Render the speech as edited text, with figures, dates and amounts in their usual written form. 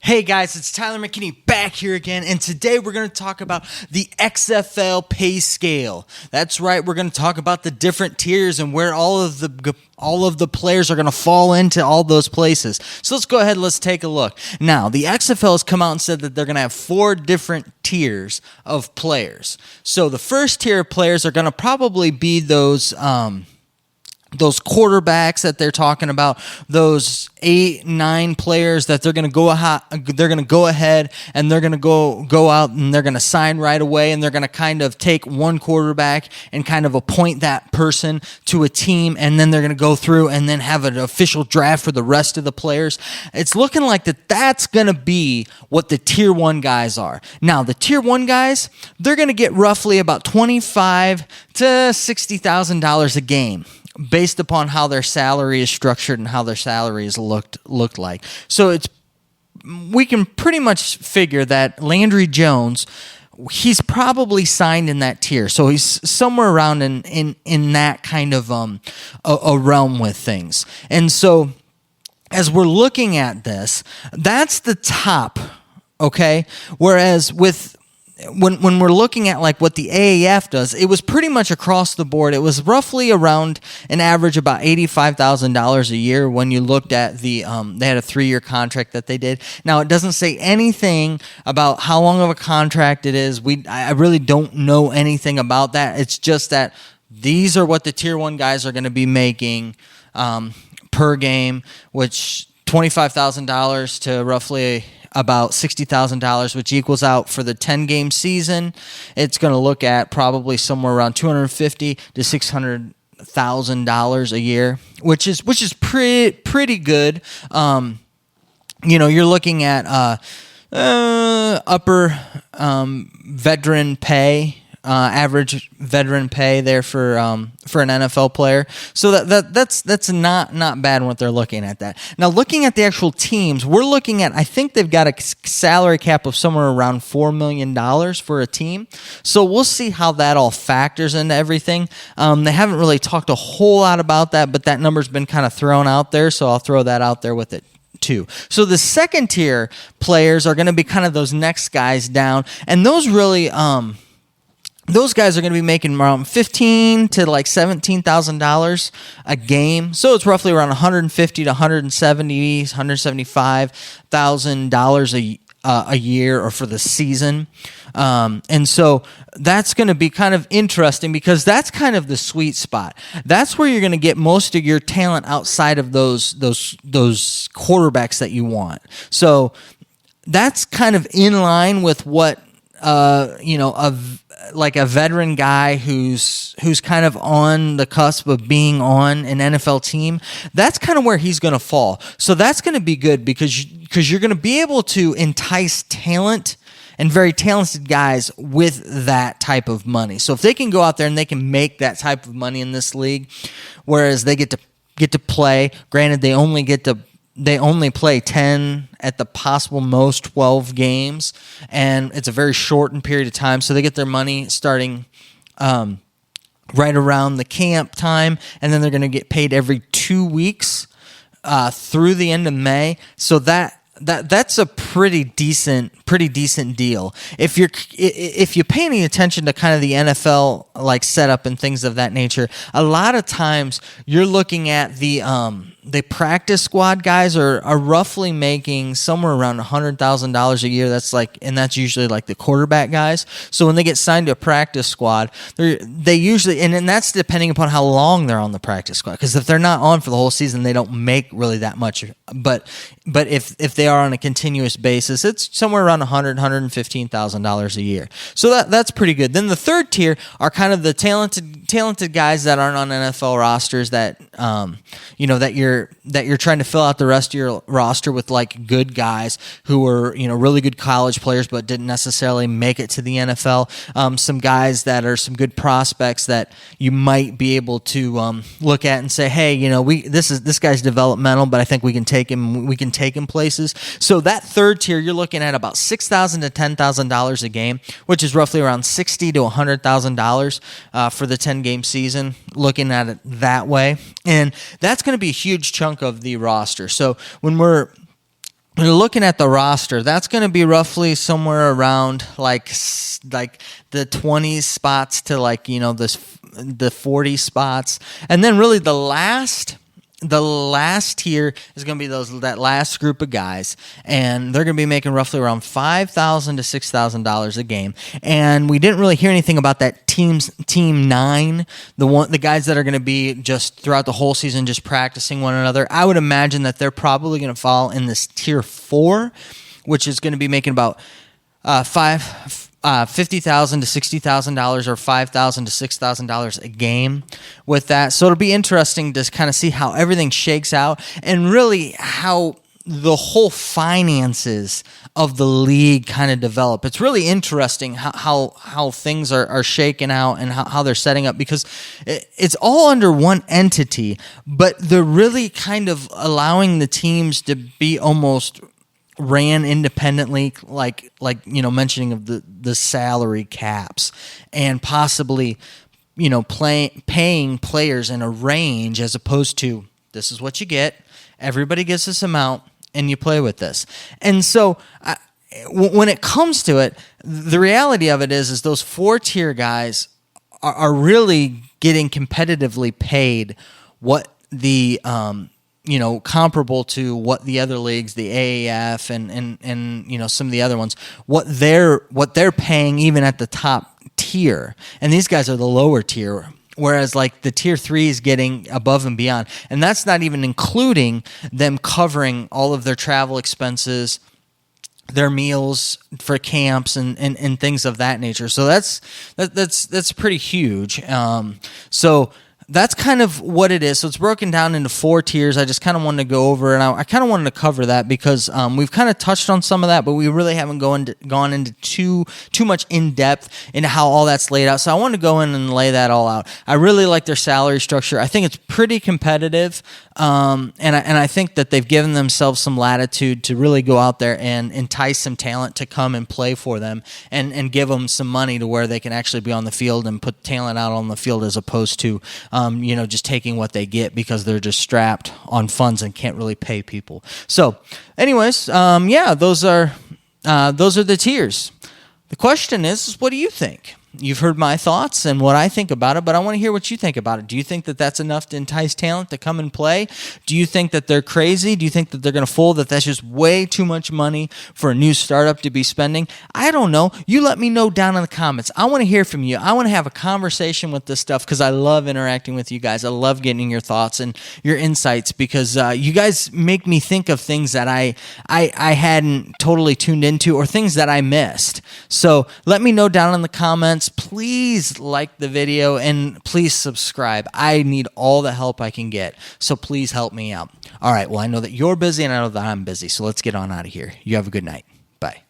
Hey guys, it's Tyler McKinney back here again, and today we're going to talk about the XFL pay scale. That's right, we're going to talk about the different tiers and where all of the players are going to fall into all those places. So let's go ahead and let's take a look. Now, the XFL has come out and said that they're going to have 4 different tiers of players. So the first tier of players are going to probably be those quarterbacks that they're talking about, those 8-9 players that they're going to go ahead and they're going to go out and they're going to sign right away, and they're going to kind of take one quarterback and kind of appoint that person to a team, and then they're going to go through and then have an official draft for the rest of the players. It's looking like that's going to be what the tier 1 guys are. Now, the tier 1 guys, they're going to get roughly about $25,000 to $60,000 a game, based upon how their salary is structured and how their salaries looked like. So we can pretty much figure that Landry Jones, he's probably signed in that tier. So he's somewhere around in that kind of a realm with things. And so as we're looking at this, that's the top, okay? Whereas when we're looking at like what the AAF does, it was pretty much across the board. It was roughly around an average about $85,000 a year when you looked at they had a 3-year contract that they did. Now, it doesn't say anything about how long of a contract it is. I really don't know anything about that. It's just that these are what the tier 1 guys are going to be making per game, which $25,000 to roughly about $60,000, which equals out for the 10-game season. It's going to look at probably somewhere around $250,000 to $600,000 a year, which is pretty good. You're looking at upper veteran pay. Average veteran pay there for an NFL player, so that's not bad what they're looking at that. Now, looking at the actual teams, we're looking at, I think they've got a salary cap of somewhere around $4 million for a team. So we'll see how that all factors into everything. They haven't really talked a whole lot about that, but that number's been kind of thrown out there, so I'll throw that out there with it too. So the second tier players are going to be kind of those next guys down, and those really those guys are going to be making around $15,000 to like $17,000 a game. So it's roughly around $150,000 to $175,000 a year or for the season. And so that's going to be kind of interesting because that's kind of the sweet spot. That's where you're going to get most of your talent outside of those quarterbacks that you want. So that's kind of in line with what like a veteran guy who's kind of on the cusp of being on an NFL team. That's kind of where he's going to fall. So that's going to be good because you're going to be able to entice talent and very talented guys with that type of money. So if they can go out there and they can make that type of money in this league, whereas they get to play, granted they only play 10 at the possible most 12 games, and it's a very shortened period of time, so they get their money starting right around the camp time, and then they're going to get paid every 2 weeks through the end of May. So that's a pretty decent deal. If you pay any attention to kind of the NFL like setup and things of that nature, a lot of times you're looking at the practice squad guys are roughly making somewhere around $100,000 a year. That's usually like the quarterback guys. So when they get signed to a practice squad, they usually, and that's depending upon how long they're on the practice squad. Because if they're not on for the whole season, they don't make really that much. But if they are on a continuous basis, it's somewhere around $115,000 a year. So that's pretty good. Then the third tier are kind of the talented guys that aren't on NFL rosters that you're trying to fill out the rest of your roster with like good guys who are really good college players but didn't necessarily make it to the NFL. Some guys that are some good prospects that you might be able to look at and say, hey, this guy's developmental, but I think we can take him places. So that third tier, you're looking at about $6,000 to $10,000 a game, which is roughly around $60,000 to $100,000 for the 10-game season. Looking at it that way, and that's going to be a huge chunk of the roster. So when we're when you're looking at the roster, that's going to be roughly somewhere around like the 20 spots to the 40 spots, and then really the last tier is going to be that last group of guys, and they're going to be making roughly around $5,000 to $6,000 a game. And we didn't really hear anything about that team 9, the guys that are going to be just throughout the whole season just practicing one another. I would imagine that they're probably going to fall in this tier 4, which is going to be making about $50,000 to $60,000 or $5,000 to $6,000 a game with that. So it'll be interesting to kind of see how everything shakes out and really how the whole finances of the league kind of develop. It's really interesting how things are shaking out and how they're setting up, because it's all under one entity, but they're really kind of allowing the teams to be almost ran independently, like mentioning of the salary caps and possibly paying players in a range, as opposed to this is what you get, everybody gets this amount, and you play with this. And so when it comes to it, the reality of it is those 4-tier guys are really getting competitively paid what the comparable to what the other leagues, the AAF and some of the other ones, what they're paying even at the top tier. And these guys are the lower tier, whereas like the tier 3 is getting above and beyond. And that's not even including them covering all of their travel expenses, their meals for camps and things of that nature. So that's pretty huge. So that's kind of what it is. So it's broken down into 4 tiers. I just kind of wanted to go over, and I kind of wanted to cover that because we've kind of touched on some of that, but we really haven't gone into too much in depth into how all that's laid out. So I wanted to go in and lay that all out. I really like their salary structure. I think it's pretty competitive, and I think that they've given themselves some latitude to really go out there and entice some talent to come and play for them, and give them some money to where they can actually be on the field and put talent out on the field, as opposed to just taking what they get because they're just strapped on funds and can't really pay people. So, anyways, those are the tiers. The question is, what do you think? You've heard my thoughts and what I think about it, but I want to hear what you think about it. Do you think that that's enough to entice talent to come and play? Do you think that they're crazy? Do you think that they're going to fold, that that's just way too much money for a new startup to be spending? I don't know. You let me know down in the comments. I want to hear from you. I want to have a conversation with this stuff because I love interacting with you guys. I love getting your thoughts and your insights because you guys make me think of things that I hadn't totally tuned into or things that I missed. So let me know down in the comments. Please like the video and please subscribe. I need all the help I can get, so please help me out. All right, well, I know that you're busy and I know that I'm busy, so let's get on out of here. You have a good night. Bye.